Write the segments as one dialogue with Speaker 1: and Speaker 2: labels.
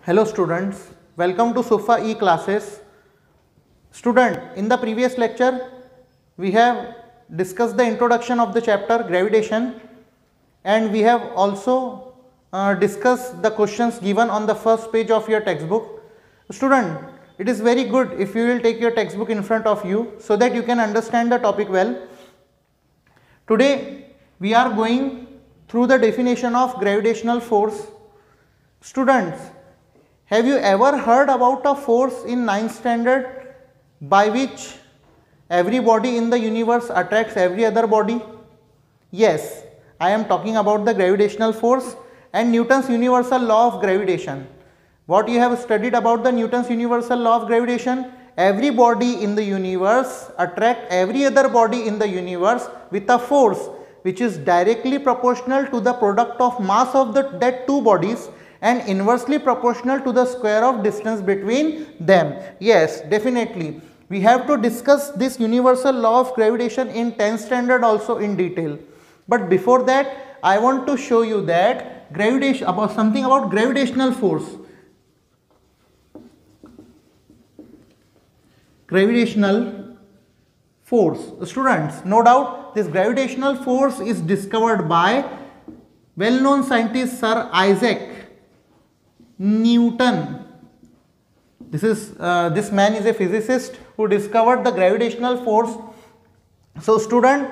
Speaker 1: Hello students, welcome to Sufa E-classes. Student, in the previous lecture, we have discussed the introduction of the chapter gravitation, and we have also discussed the questions given on the first page of your textbook. Student, it is very good if you will take your textbook in front of you so that you can understand the topic well. Today, we are going through the definition of gravitational force. Students, have you ever heard about a force in 9th standard by which every body in the universe attracts every other body? Yes, I am talking about the gravitational force and Newton's universal law of gravitation. What you have studied about the Newton's universal law of gravitation? Every body in the universe attracts every other body in the universe with a force which is directly proportional to the product of mass of that two bodies and inversely proportional to the square of distance between them. Yes, definitely. We have to discuss this universal law of gravitation in 10th standard also in detail. But before that, I want to show you that something about gravitational force. Gravitational force. Students, no doubt this gravitational force is discovered by well-known scientist Sir Isaac Newton. This man is a physicist who discovered the gravitational force. So student,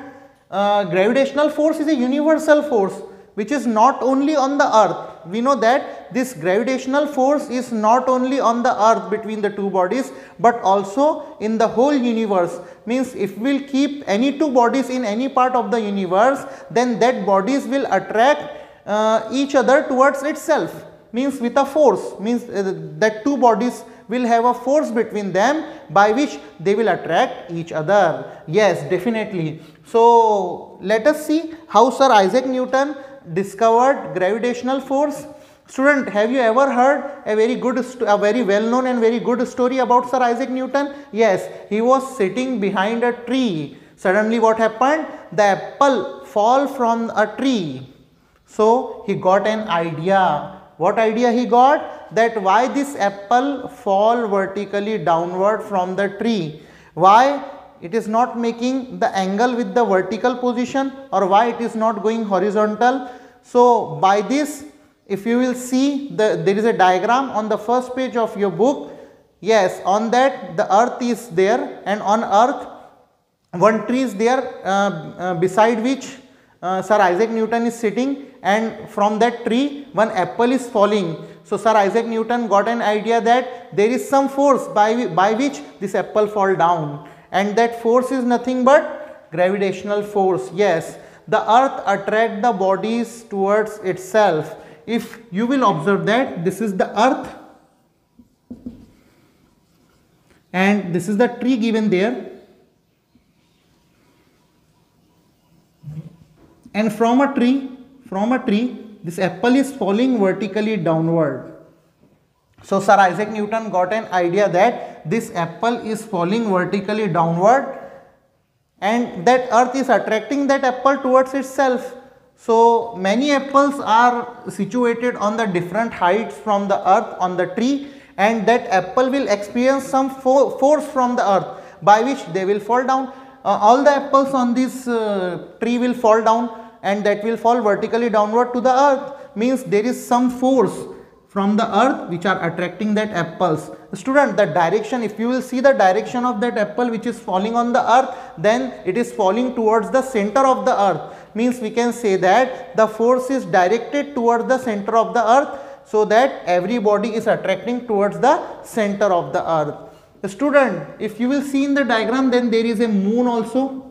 Speaker 1: gravitational force is a universal force which is not only on the earth. We know that this gravitational force is not only on the earth between the two bodies but also in the whole universe. Means if we will keep any two bodies in any part of the universe, then that bodies will attract each other towards itself. Means with a force, means that two bodies will have a force between them by which they will attract each other. Yes, definitely. So let us see how Sir Isaac Newton discovered gravitational force. Student, have you ever heard a very well known and very good story about Sir Isaac Newton? Yes, he was sitting behind a tree. Suddenly what happened? The apple fall from a tree. So he got an idea. What idea he got? That why this apple fall vertically downward from the tree? Why it is not making the angle with the vertical position, or why it is not going horizontal? So by this, if you will see, there is a diagram on the first page of your book. Yes, on that the earth is there, and on earth one tree is there beside which Sir Isaac Newton is sitting, and from that tree one apple is falling. So Sir Isaac Newton got an idea that there is some force by which this apple fall down, and that force is nothing but gravitational force. Yes, the earth attract the bodies towards itself. If you will observe that this is the earth and this is the tree given there, and from a tree this apple is falling vertically downward. So Sir Isaac Newton got an idea that this apple is falling vertically downward and that earth is attracting that apple towards itself. So many apples are situated on the different heights from the earth on the tree, and that apple will experience some force from the earth by which they will fall down. All the apples on this tree will fall down, and that will fall vertically downward to the earth. Means there is some force from the earth which are attracting that apples. Student, the direction, if you will see the direction of that apple which is falling on the earth, then it is falling towards the center of the earth. Means we can say that the force is directed towards the center of the earth, so that every body is attracting towards the center of the earth. Student, if you will see in the diagram, then there is a moon also.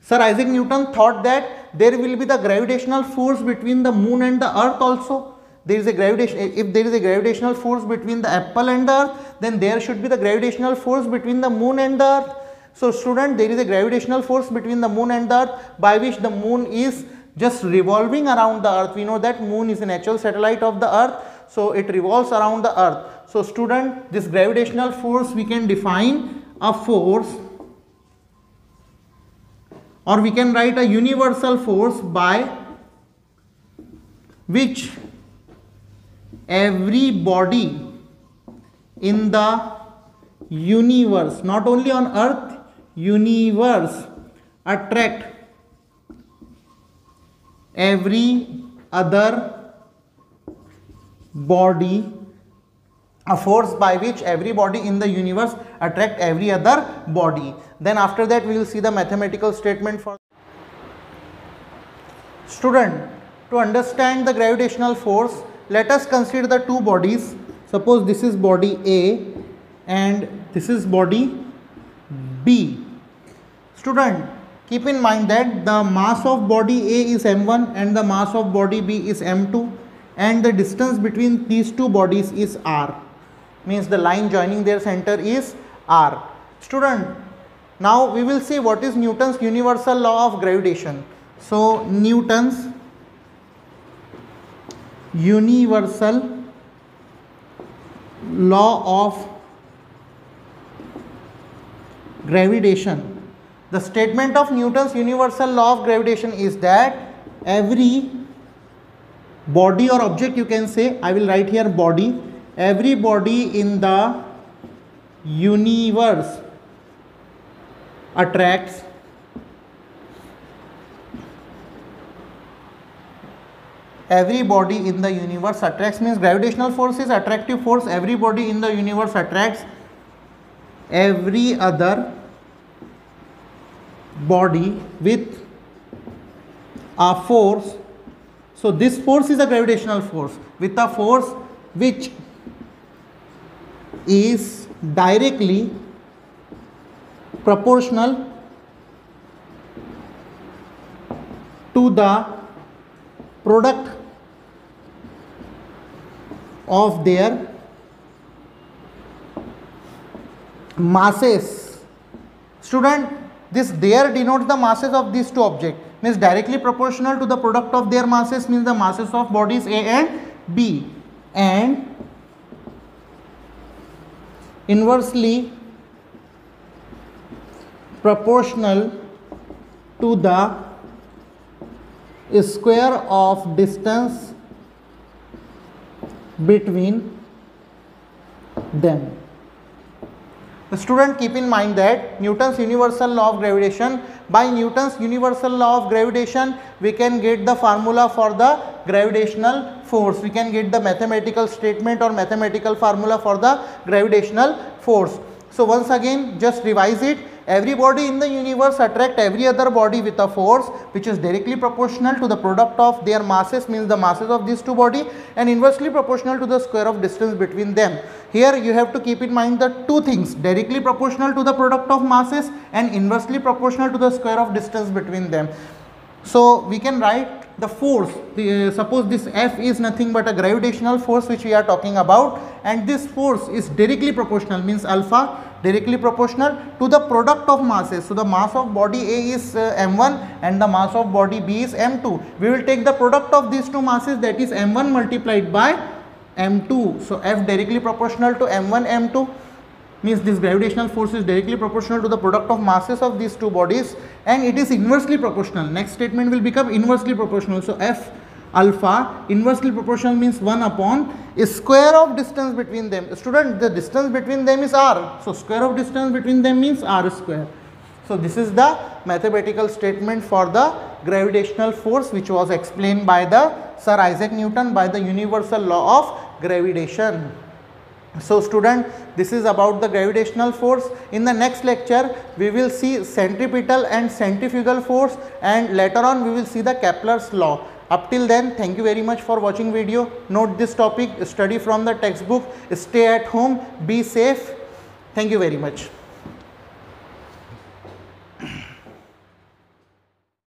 Speaker 1: Sir Isaac Newton thought that there will be the gravitational force between the moon and the earth also. There is a gravitation. If there is a gravitational force between the apple and the earth, then there should be the gravitational force between the moon and the earth. So student, there is a gravitational force between the moon and the earth by which the moon is just revolving around the earth. We know that moon is a natural satellite of the earth, so it revolves around the earth. So student, this gravitational force we can define a force, or we can write a universal force by which every body in the universe, not only on earth, universe, attract every other body, a force by which every body in the universe attract every other body. Then after that we will see the mathematical statement for student. To understand the gravitational force, let us consider the two bodies. Suppose this is body A and this is body B. Student, keep in mind that the mass of body A is m1 and the mass of body B is m2, and the distance between these two bodies is r, means the line joining their center is r. Student, now we will see what is Newton's universal law of gravitation. So Newton's universal law of gravitation. The statement of Newton's universal law of gravitation is that every body or object, you can say, I will write here body, every body in the universe attracts means gravitational force is attractive force. Every body in the universe attracts every other body with a force. So this force is a gravitational force with a force which is directly proportional to the product of their masses. Student, this there denotes the masses of these two objects, means directly proportional to the product of their masses, means the masses of bodies A and B, and inversely proportional to the square of distance between them. The student, keep in mind that Newton's universal law of gravitation, by Newton's universal law of gravitation we can get the formula for the gravitational force, we can get the mathematical statement or mathematical formula for the gravitational force. So once again just revise it. Every body in the universe attract every other body with a force which is directly proportional to the product of their masses, means the masses of these two bodies, and inversely proportional to the square of distance between them. Here you have to keep in mind the two things, directly proportional to the product of masses and inversely proportional to the square of distance between them. So we can write the force, suppose this F is nothing but a gravitational force which we are talking about, and this force is directly proportional, means alpha directly proportional to the product of masses. So the mass of body A is m1 and the mass of body B is m2. We will take the product of these two masses, that is m1 multiplied by m2. So F directly proportional to m1 m2, means this gravitational force is directly proportional to the product of masses of these two bodies, and it is inversely proportional. Next statement will become inversely proportional. So F alpha inversely proportional means 1 upon square of distance between them. Student, the distance between them is r, so square of distance between them means r square. So this is the mathematical statement for the gravitational force which was explained by the Sir Isaac Newton by the universal law of gravitation. So student, this is about the gravitational force. In the next lecture we will see centripetal and centrifugal force, and later on we will see the Kepler's law. Up till then, thank you very much for watching video. Note this topic, study from the textbook, stay at home, be safe. Thank you very much.